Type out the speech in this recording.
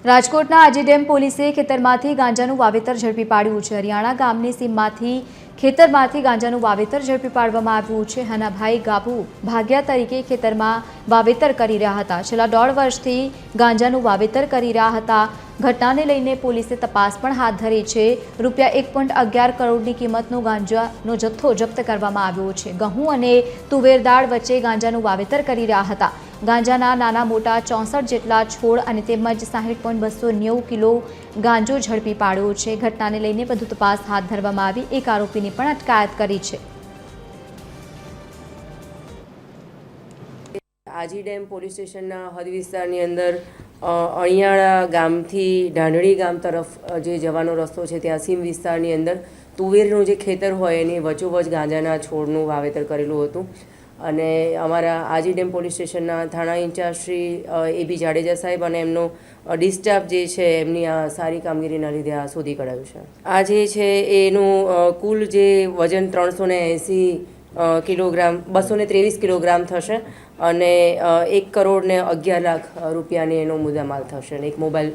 રાજકોટના આજીડેમ પોલીસે ખેતરમાંથી ગાંજાનું વાવેતર ઝડપી પાડ્યું છે। હરિયાણા ગામની સીમમાંથી ખેતરમાંથી ગાંજાનું વાવેતર ઝડપી પાડવામાં આવ્યું છે। હનાભાઈ ગાભુ ભાગ્યા તરીકે ખેતરમાં વાવેતર કરી રહ્યા હતા। છેલ્લા 1.5 વર્ષથી ગાંજાનું વાવેતર કરી રહ્યા હતા। ઘટનાને લઈને પોલીસે તપાસ પણ હાથ ધરી છે। રૂપિયા 1.11 કરોડની કિંમતનો ગાંજાનો જથ્થો જપ્ત કરવામાં આવ્યો છે। ઘઉં અને તુવેર દાળ વચ્ચે ગાંજાનું વાવેતર કરી રહ્યા હતા। ગાંજાના નાના મોટા 64 જેટલા છોડ અને તેમજ 60.290 કિલો ગાંજો ઝડપી પાડ્યો છે। ઘટનાને લઈને વધુ તપાસ હાથ ધરવામાં આવી। એક આરોપીની પણ અટકાયત કરી છે। આજીડેમ પોલીસ સ્ટેશનના હદ વિસ્તારની અંદર અણિયાળા ગામથી ઢાંઢળી ગામ તરફ જે જવાનો રસ્તો છે ત્યાં સીમ વિસ્તારની અંદર તુવેરનું જે ખેતર હોય એની વચ્ચોવચ ગાંજાના છોડનું વાવેતર કરેલું હતું અને અમારા આજીડેમ પોલીસ સ્ટેશનના થાણા ઇન્ચાર્જ શ્રી એ.બી. જાડેજા સાહેબ અને એમનો ડિસ્ટાફ જે છે એમની આ સારી કામગીરીના લીધે આ શોધી કઢાયું છે। આ જે છે એનું કુલ જે વજન 380 કિલોગ્રામ 223 કિલોગ્રામ થશે અને 1 કરોડ ને 11 લાખ રૂપિયાની એનો મુદ્દામાલ થશે અને એક મોબાઈલ